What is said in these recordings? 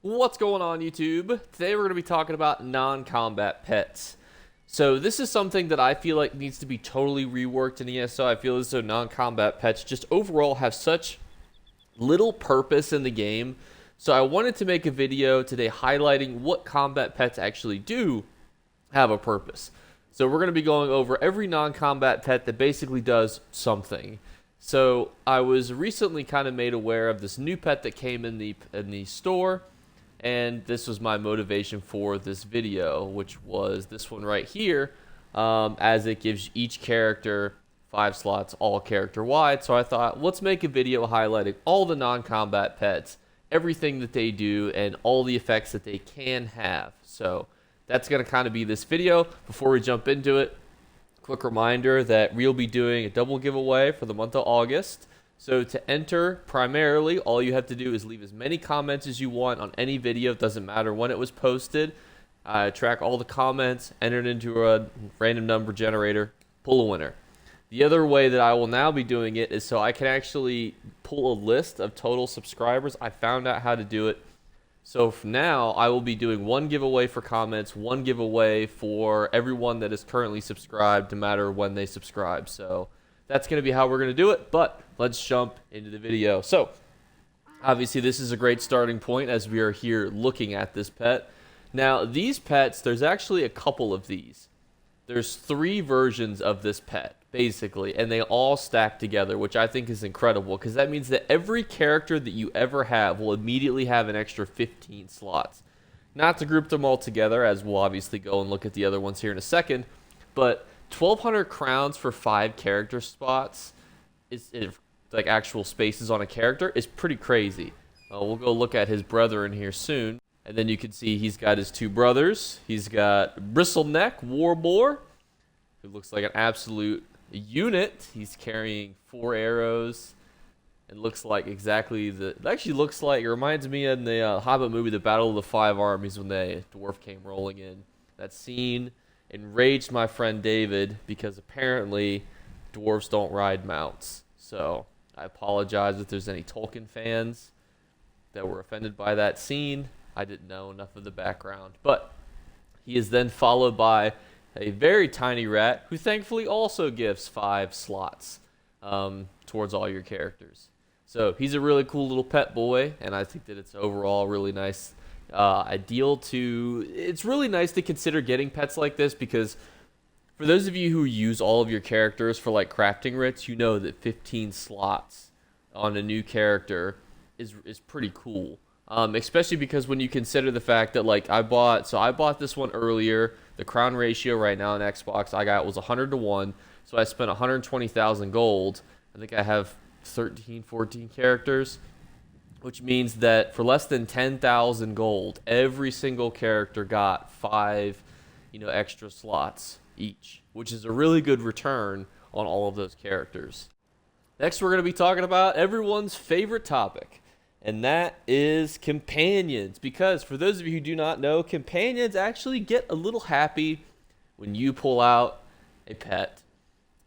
What's going on, YouTube? Today we're going to be talking about non-combat pets. So this is something that I feel like needs to be totally reworked in ESO. I feel as though non-combat pets just overall have such little purpose in the game. So I wanted to make a video today highlighting what combat pets actually do have a purpose. So we're going to be going over every non-combat pet that basically does something. So I was recently kind of made aware of this new pet that came in the store. And this was my motivation for this video, which was this one right here, as it gives each character 5 slots, all character wide. So I thought, let's make a video highlighting all the non-combat pets, everything that they do, and all the effects that they can have. So that's going to kind of be this video. Before we jump into it, quick reminder that we'll be doing a double giveaway for the month of August. So to enter, primarily, all you have to do is leave as many comments as you want on any video. It doesn't matter when it was posted. Track all the comments, enter it into a random number generator, pull a winner. The other way that I will now be doing it is so I can actually pull a list of total subscribers. I found out how to do it. So from now, I will be doing one giveaway for comments, one giveaway for everyone that is currently subscribed, no matter when they subscribe. So that's going to be how we're going to do it, but let's jump into the video. So, obviously, this is a great starting point as we are here looking at this pet. Now, these pets, there's actually a couple of these. There's 3 versions of this pet, basically, and they all stack together, which I think is incredible, because that means that every character that you ever have will immediately have an extra 15 slots. Not to group them all together, as we'll obviously go and look at the other ones here in a second, but 1,200 crowns for 5 character spots is like actual spaces on a character is pretty crazy. We'll go look at his brother in here soon, and then you can see he's got his 2 brothers. He's got Bristleneck Warboar, who looks like an absolute unit. He's carrying 4 arrows. It looks like exactly it actually looks like, it reminds me in the Hobbit movie, the Battle of the 5 Armies, when the dwarf came rolling in. That scene enraged my friend David because apparently dwarves don't ride mounts. So I apologize if there's any Tolkien fans that were offended by that scene. I didn't know enough of the background. But he is then followed by a very tiny rat who thankfully also gives 5 slots towards all your characters. So he's a really cool little pet boy, and I think that it's overall really nice. It's really nice to consider getting pets like this, because for those of you who use all of your characters for like crafting writs, you know that 15 slots on a new character is pretty cool. Especially because when you consider the fact that like I bought this one earlier. The crown ratio right now on Xbox I got was 100 to 1, so I spent 120,000 gold. I think I have 14 characters, which means that for less than 10,000 gold, every single character got 5, extra slots each, which is a really good return on all of those characters. Next, we're going to be talking about everyone's favorite topic, and that is companions. Because for those of you who do not know, companions actually get a little happy when you pull out a pet.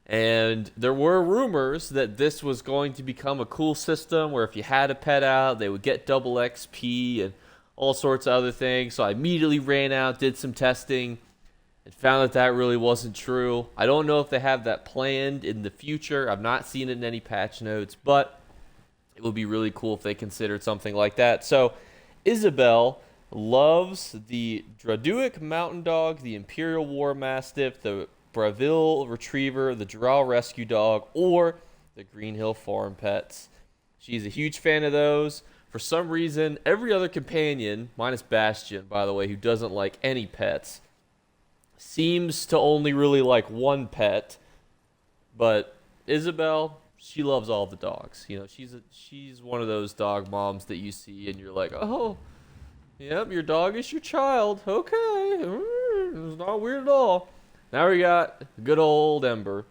And there were rumors that this was going to become a cool system where if you had a pet out, they would get double XP and all sorts of other things. So I immediately ran out, did some testing, and found that that really wasn't true. I don't know if they have that planned in the future. I've not seen it in any patch notes, but it would be really cool if they considered something like that. So Isabel loves the Draduic Mountain Dog, the Imperial War Mastiff, the Bravil Retriever, the Drow Rescue Dog, or the Green Hill Farm Pets. She's a huge fan of those. For some reason, every other companion, minus Bastion, by the way, who doesn't like any pets, seems to only really like one pet. But Isabel, she loves all the dogs. She's one of those dog moms that you see and you're like, oh, yep, your dog is your child. Okay, it's not weird at all. Now we got good old Ember.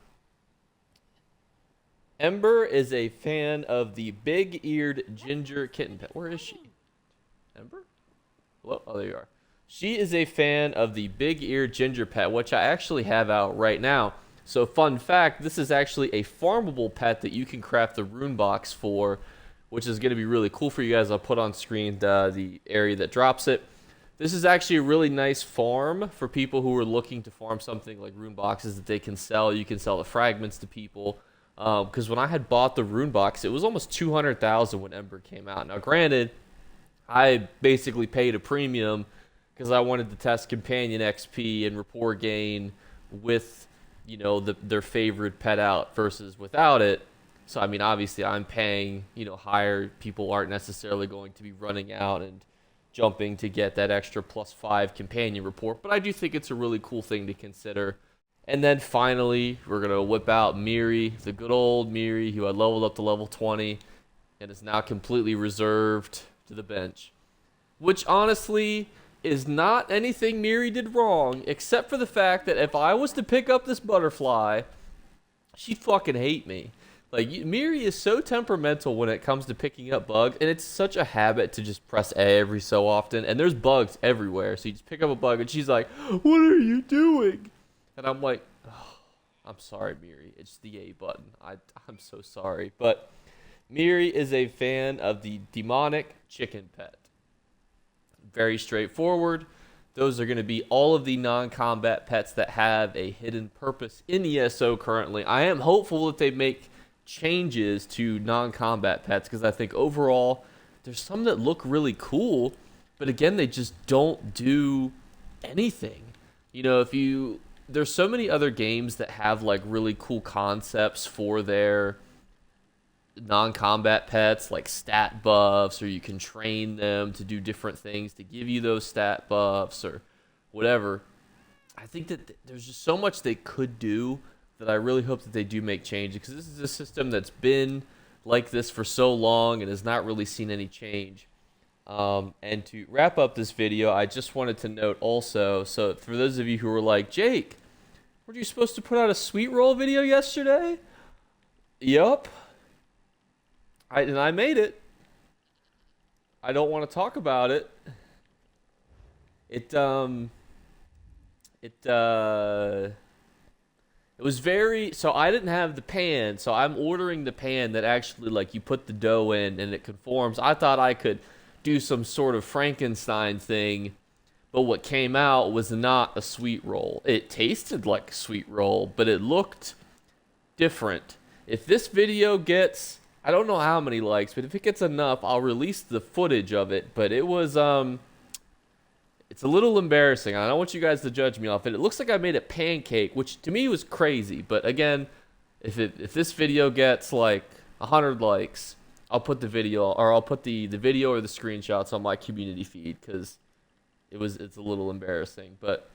Ember is a fan of the big-eared ginger kitten pet. Where is she? Ember? Hello? Oh, there you are. She is a fan of the big-eared ginger pet, which I actually have out right now. So fun fact, this is actually a farmable pet that you can craft the rune box for which is going to be really cool for you guys. I'll put on screen the area that drops it. This is actually a really nice farm for people who are looking to farm something like rune boxes that they can sell. You can sell the fragments to people. Because when I had bought the rune box, it was almost 200,000 when Ember came out. Now, granted, I basically paid a premium because I wanted to test companion XP and rapport gain with, you know, their favorite pet out versus without it. So, I mean, obviously, I'm paying, you know, higher. People aren't necessarily going to be running out and jumping to get that extra +5 companion report, but I do think it's a really cool thing to consider. And then finally, we're going to whip out Miri, the good old Miri, who I leveled up to level 20 and is now completely reserved to the bench. Which honestly is not anything Miri did wrong, except for the fact that if I was to pick up this butterfly, she'd fucking hate me. Like, Miri is so temperamental when it comes to picking up bugs, and it's such a habit to just press A every so often, and there's bugs everywhere, so you just pick up a bug, and she's like, what are you doing? And I'm like, oh, I'm sorry, Miri, it's the A button. I'm so sorry, but Miri is a fan of the demonic chicken pet. Very straightforward. Those are going to be all of the non-combat pets that have a hidden purpose in ESO currently. I am hopeful that they make changes to non-combat pets because I think overall there's some that look really cool, but again, they just don't do anything. You know, there's so many other games that have like really cool concepts for their non-combat pets, like stat buffs, or you can train them to do different things to give you those stat buffs or whatever. I think that there's just so much they could do that I really hope that they do make changes, because this is a system that's been like this for so long and has not really seen any change. And to wrap up this video, I just wanted to note also, so for those of you who were like, Jake, weren't you supposed to put out a sweet roll video yesterday? Yup. And I made it. I don't want to talk about it. It was very, so I didn't have the pan, so I'm ordering the pan that actually, like, you put the dough in and it conforms. I thought I could do some sort of Frankenstein thing, but what came out was not a sweet roll. It tasted like a sweet roll, but it looked different. If this video gets, I don't know how many likes, but if it gets enough, I'll release the footage of it. But it was, it's a little embarrassing. I don't want you guys to judge me off it. It looks like I made a pancake, which to me was crazy. But again, if this video gets like 100 likes, I'll put the video, or I'll put the video or the screenshots on my community feed, because it's a little embarrassing. But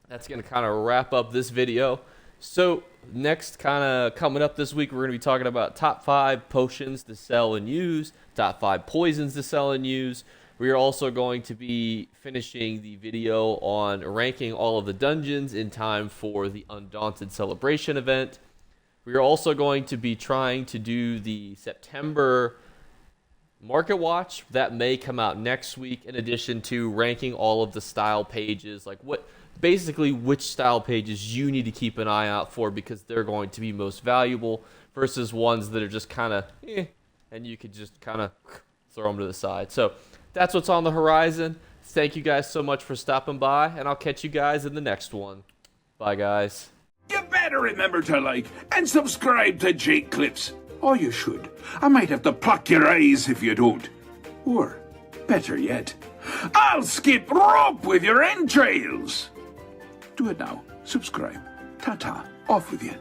that's gonna kind of wrap up this video. So next, kind of coming up this week, we're going to be talking about top 5 potions to sell and use, top 5 poisons to sell and use. We are also going to be finishing the video on ranking all of the dungeons in time for the Undaunted Celebration event. We are also going to be trying to do the September Market Watch. That may come out next week, in addition to ranking all of the style pages, like basically which style pages you need to keep an eye out for, because they're going to be most valuable versus ones that are just kind of and you could just kind of throw them to the side. So that's what's on the horizon. Thank you guys so much for stopping by, and I'll catch you guys in the next one. Bye, guys. You better remember to like and subscribe to Jake Clips. Or you should. I might have to pluck your eyes if you don't. Or, better yet, I'll skip rope with your entrails. Do it now. Subscribe. Ta-ta. Off with you.